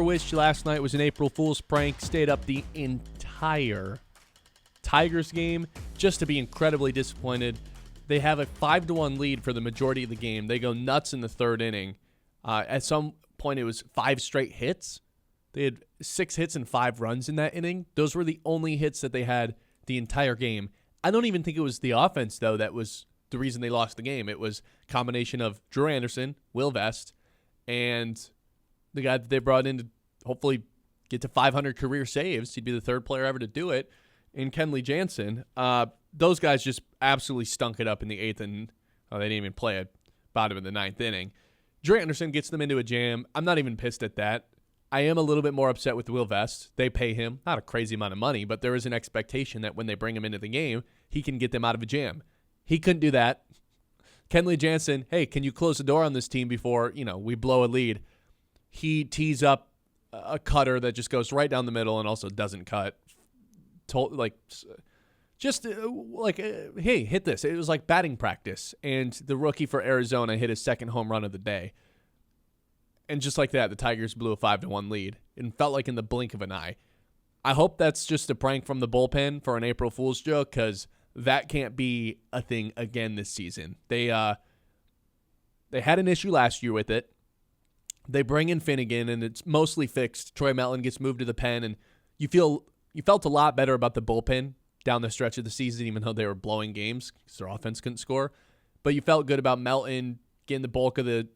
Wish last night was an April Fool's prank. Stayed up the entire Tigers game just to be incredibly disappointed. They have a 5-1 lead for the majority of the game. They go nuts in the third inning. At some point, it was 5 straight hits. They had 6 hits and 5 runs in that inning. Those were the only hits that they had the entire game. I don't even think it was the offense, though, that was the reason they lost the game. It was a combination of Drew Anderson, Will Vest, and the guy that they brought in to hopefully get to 500 career saves. He'd be the third player ever to do it, in Kenley Jansen. Those guys just absolutely stunk it up in the 8th, and they didn't even play it. Bottom of the 9th inning. Drew Anderson gets them into a jam. I'm not even pissed at that. I am a little bit more upset with Will Vest. They pay him, not a crazy amount of money, but there is an expectation that when they bring him into the game, he can get them out of a jam. He couldn't do that. Kenley Jansen, hey, can you close the door on this team before, we blow a lead? He tees up a cutter that just goes right down the middle and also doesn't cut. Hey, hit this. It was like batting practice. And the rookie for Arizona hit his second home run of the day. And just like that, the Tigers blew a 5-1 lead. It felt like in the blink of an eye. I hope that's just a prank from the bullpen for an April Fool's joke, because that can't be a thing again this season. They had an issue last year with it. They bring in Finnegan, and it's mostly fixed. Troy Melton gets moved to the pen, and you felt a lot better about the bullpen down the stretch of the season, even though they were blowing games because their offense couldn't score. But you felt good about Melton getting the bulk of the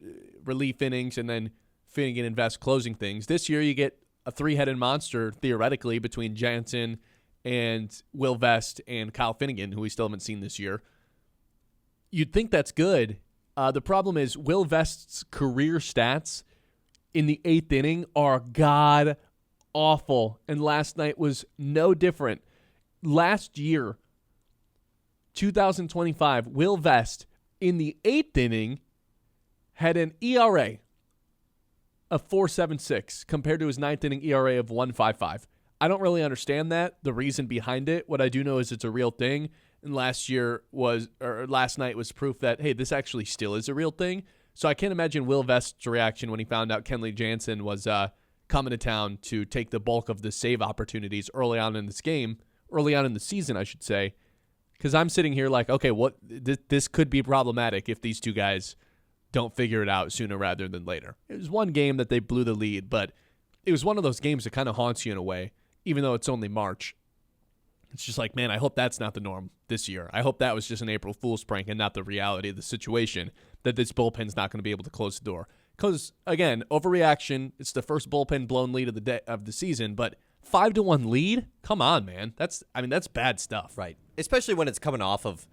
relief innings, and then Finnegan and Vest closing things. This year, you get a 3-headed monster, theoretically, between Jansen and Will Vest and Kyle Finnegan, who we still haven't seen this year. You'd think that's good. The problem is Will Vest's career stats in the 8th inning are god-awful, and last night was no different. Last year, 2025, Will Vest in the 8th inning had an ERA of 4.76 compared to his 9th inning ERA of 1.55. I don't really understand that, the reason behind it. What I do know is it's a real thing, and last night was proof that, hey, this actually still is a real thing. So I can't imagine Will Vest's reaction when he found out Kenley Jansen was coming to town to take the bulk of the save opportunities early on in the season, I should say. Because I'm sitting here like, okay, this could be problematic if these two guys don't figure it out sooner rather than later. It was one game that they blew the lead, but it was one of those games that kind of haunts you in a way, even though it's only March. It's just like, man, I hope that's not the norm this year. I hope that was just an April Fool's prank and not the reality of the situation, that this bullpen's not going to be able to close the door. Because, again, overreaction, it's the first bullpen blown lead of the season, but 5-1 lead? Come on, man. That's bad stuff. Right. Especially when it's coming off of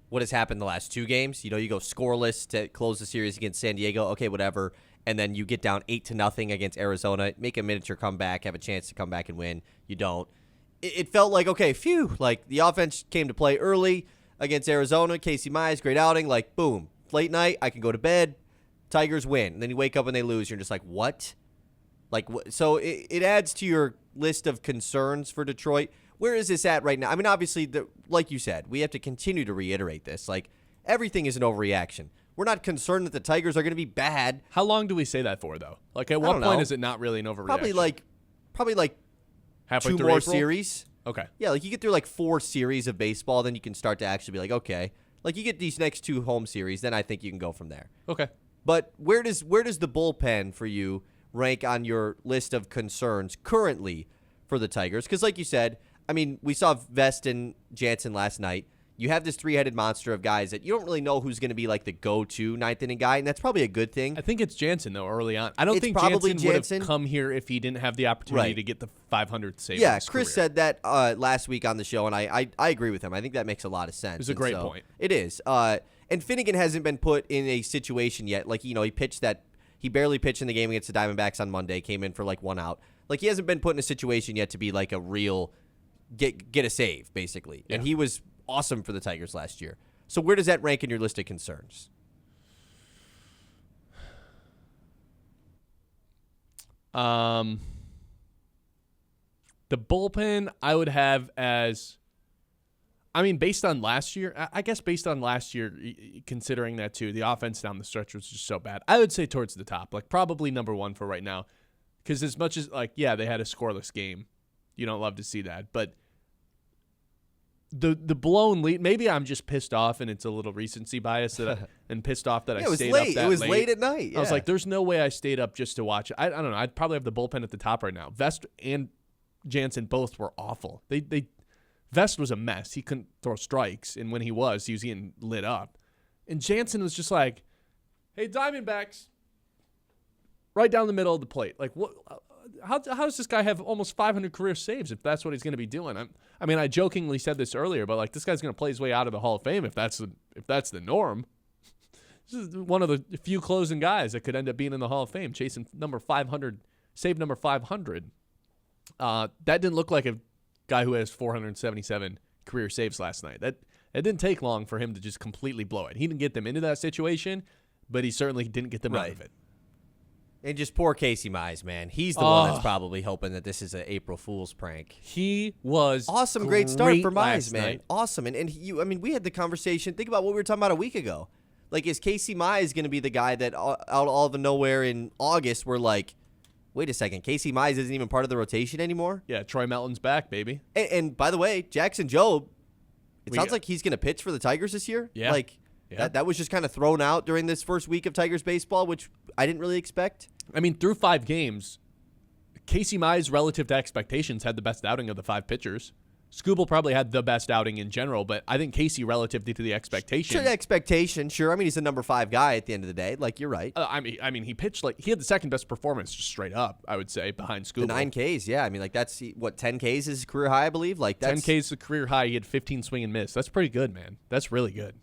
what has happened the last 2 games. You go scoreless to close the series against San Diego. Okay, whatever. And then you get down 8-0 against Arizona, make a miniature comeback, have a chance to come back and win. You don't. It felt like, okay, phew. Like, the offense came to play early against Arizona. Casey Mize, great outing. Like, boom. Late night, I can go to bed. Tigers win. And then you wake up and they lose. You're just like, what? So it adds to your list of concerns for Detroit. Where is this at right now? I mean, obviously, like you said, we have to continue to reiterate this. Like, everything is an overreaction. We're not concerned that the Tigers are going to be bad. How long do we say that for, though? Like, at what point is it not really an overreaction? Probably like halfway 2 through more April? series. Okay. Yeah, like you get through like 4 series of baseball, then you can start to actually be like, okay. Like you get these next 2 home series, then I think you can go from there. Okay. But where does the bullpen for you rank on your list of concerns currently for the Tigers? Because like you said, I mean, we saw Vest and Jansen last night. You have this 3-headed monster of guys that you don't really know who's going to be like the go-to 9th inning guy, and that's probably a good thing. I think it's Jansen, though, early on. I don't think Jansen would have come here if he didn't have the opportunity to get the 500 save. Yeah, Chris said that last week on the show, and I agree with him. I think that makes a lot of sense. It's a great point. It is. And Finnegan hasn't been put in a situation yet. Like, he barely pitched in the game against the Diamondbacks on Monday, came in for like 1 out. Like, he hasn't been put in a situation yet to be like a real get a save, basically. Yeah. And he was awesome for the Tigers last year. So where does that rank in your list of concerns? The bullpen I would have as, based on last year, considering that too, the offense down the stretch was just so bad. I would say towards the top, like probably number 1 for right now. Because as much as, like, yeah, they had a scoreless game. You don't love to see that. But the blown lead, maybe I'm just pissed off and it's a little recency bias and pissed off that I stayed up that late. It was late at night. Yeah. I was like, there's no way I stayed up just to watch it. I don't know. I'd probably have the bullpen at the top right now. Vest and Jansen both were awful. Vest was a mess. He couldn't throw strikes, and when he was getting lit up. And Jansen was just like, hey, Diamondbacks, right down the middle of the plate. Like, what? How does this guy have almost 500 career saves if that's what he's going to be doing? I mean, I jokingly said this earlier, but like, this guy's going to play his way out of the Hall of Fame if that's the norm. This is one of the few closing guys that could end up being in the Hall of Fame, chasing number 500, save number 500. That didn't look like a guy who has 477 career saves last night. It didn't take long for him to just completely blow it. He didn't get them into that situation, but he certainly didn't get them out of it. And just poor Casey Mize, man. He's the one that's probably hoping that this is an April Fool's prank. He was awesome, great start for Mize, man. Night. Awesome. And we had the conversation. Think about what we were talking about a week ago. Like, is Casey Mize going to be the guy that out of nowhere in August we're like, wait a second, Casey Mize isn't even part of the rotation anymore? Yeah, Troy Melton's back, baby. And by the way, Jackson Jobe, it sounds like he's going to pitch for the Tigers this year. Yeah. Like, that was just kind of thrown out during this first week of Tigers baseball, which I didn't really expect. I mean, through 5 games, Casey Mize, relative to expectations, had the best outing of the 5 pitchers. Scooble probably had the best outing in general, but I think Casey, relative to the expectation. Sure. I mean, he's the number 5 guy at the end of the day. Like, you're right. I mean, he pitched he had the second best performance, just straight up, I would say, behind Scooble. The 9 Ks, yeah. I mean, like, that's, 10 Ks is his career high, I believe? Like, that's 10 Ks is a career high. He had 15 swing and miss. That's pretty good, man. That's really good.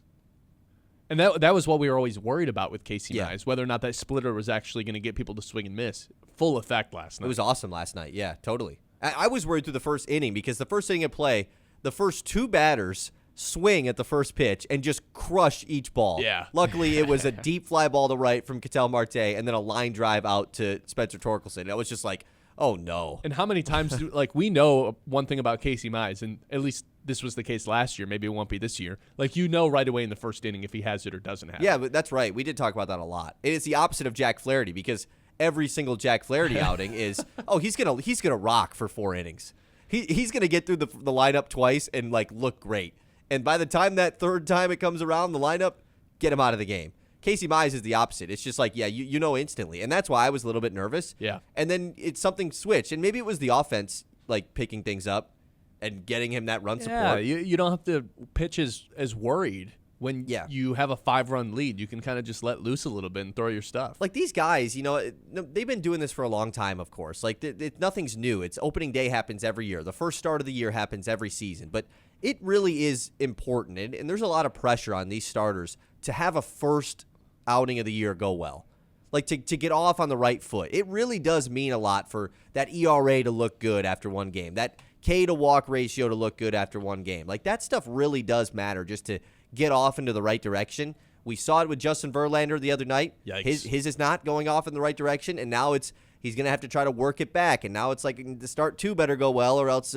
And that was what we were always worried about with Casey Mize, whether or not that splitter was actually going to get people to swing and miss. Full effect last night. It was awesome last night. Yeah, totally. I was worried through the first inning because the first inning of play, the first 2 batters swing at the first pitch and just crush each ball. Yeah. Luckily, it was a deep fly ball to right from Ketel Marte and then a line drive out to Spencer Torkelson. I was just like, oh, no. And how many times we know one thing about Casey Mize, and at least this was the case last year. Maybe it won't be this year. Like, right away in the first inning if he has it or doesn't have it. Yeah, but that's right. We did talk about that a lot. It's the opposite of Jack Flaherty because every single Jack Flaherty outing is, he's gonna rock for 4 innings. He's gonna get through the lineup twice and like look great. And by the time that third time it comes around, the lineup, get him out of the game. Casey Mize is the opposite. It's just like, you know instantly. And that's why I was a little bit nervous. Yeah. And then it's something switched. And maybe it was the offense like picking things up and getting him that run support. Yeah, you don't have to pitch as worried when you have a 5-run lead. You can kind of just let loose a little bit and throw your stuff. Like these guys, they've been doing this for a long time, of course. Like nothing's new. It's opening day happens every year. The first start of the year happens every season. But it really is important. And there's a lot of pressure on these starters to have a first outing of the year go well. Like to get off on the right foot. It really does mean a lot for that ERA to look good after one game. That K to walk ratio to look good after one game. Like that stuff really does matter just to get off into the right direction. We saw it with Justin Verlander the other night. Yikes. His is not going off in the right direction, and now he's going to have to try to work it back. And now it's like the start 2 better go well, or else.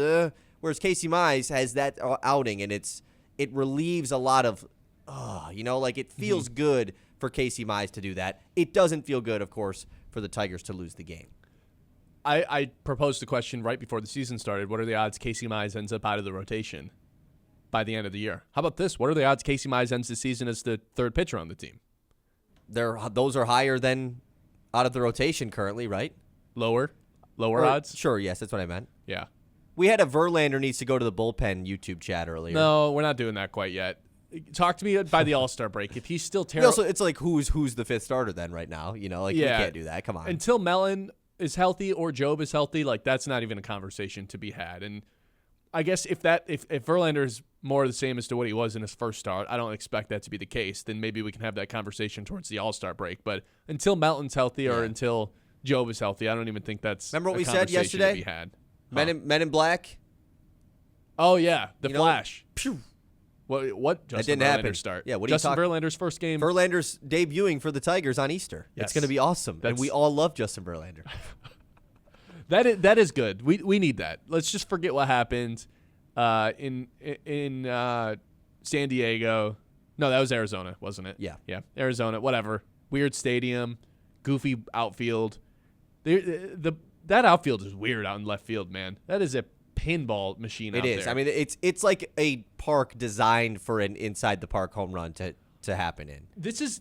Whereas Casey Mize has that outing, and it relieves a lot of, like it feels good for Casey Mize to do that. It doesn't feel good, of course, for the Tigers to lose the game. I proposed the question right before the season started. What are the odds Casey Mize ends up out of the rotation by the end of the year? How about this? What are the odds Casey Mize ends the season as the 3rd pitcher on the team? Those are higher than out of the rotation currently, right? Lower odds? Sure, yes, that's what I meant. Yeah. We had a Verlander needs to go to the bullpen YouTube chat earlier. No, we're not doing that quite yet. Talk to me by the All-Star break. If he's still terrible. Also, it's like who's the 5th starter then right now? You can't do that. Come on. Until Mellon is healthy or Jobe is healthy, like that's not even a conversation to be had. And I guess if Verlander is more the same as to what he was in his first start, I don't expect that to be the case. Then maybe we can have that conversation towards the All-Star break. But until Melton's healthy or until Jobe is healthy, I don't even think that's remember what a we said conversation yesterday? To be had. Men in Black. Oh yeah, the Flash. Phew. What? Justin that didn't Verlander happen. start. Yeah, what Justin Verlander's first game. Verlander's debuting for the Tigers on Easter. Yes. It's going to be awesome, and we all love Justin Verlander. That is good. We need that. Let's just forget what happened in San Diego. No, that was Arizona, wasn't it? Yeah. Arizona. Whatever. Weird stadium, goofy outfield. The that outfield is weird out in left field, man. That is a pinball machine out there. It is. I mean, it's like a park designed for an inside the park home run to happen in.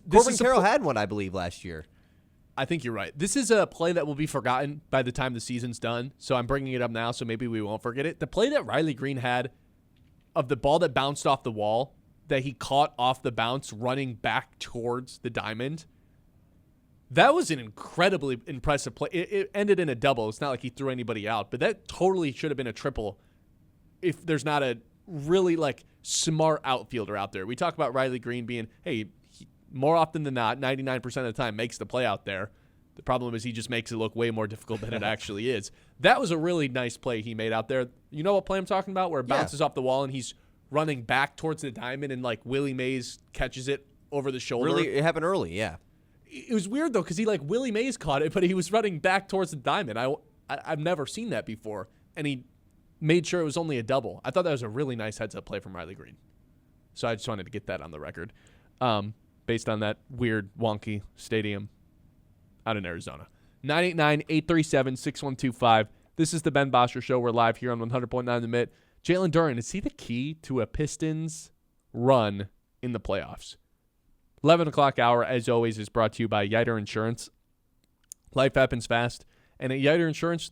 Corbin Carroll had one, I believe, last year. I think you're right. This is a play that will be forgotten by the time the season's done, so I'm bringing it up now so maybe we won't forget it. The play that Riley Green had of the ball that bounced off the wall that he caught off the bounce running back towards the diamond, that was an incredibly impressive play. It ended in a double. It's not like he threw anybody out, but that totally should have been a triple if there's not a really smart outfielder out there. We talk about Riley Green being, hey, more often than not, 99% of the time makes the play out there. The problem is he just makes it look way more difficult than it actually is. That was a really nice play he made out there. You know what play I'm talking about? Where it bounces off the wall and he's running back towards the diamond and Willie Mays catches it over the shoulder. Really, it happened early, yeah. It was weird though because Willie Mays caught it, but he was running back towards the diamond. I've never seen that before, and he made sure it was only a double. I thought that was a really nice heads-up play from Riley Green. So I just wanted to get that on the record. Based on that weird, wonky stadium out in Arizona. 989-837-6125. This is the Ben Bosscher Show. We're live here on 100.9 The Mitt. Jalen Duren, is he the key to a Pistons run in the playoffs? 11 o'clock hour, as always, is brought to you by Yiter Insurance. Life happens fast, and at Yiter Insurance,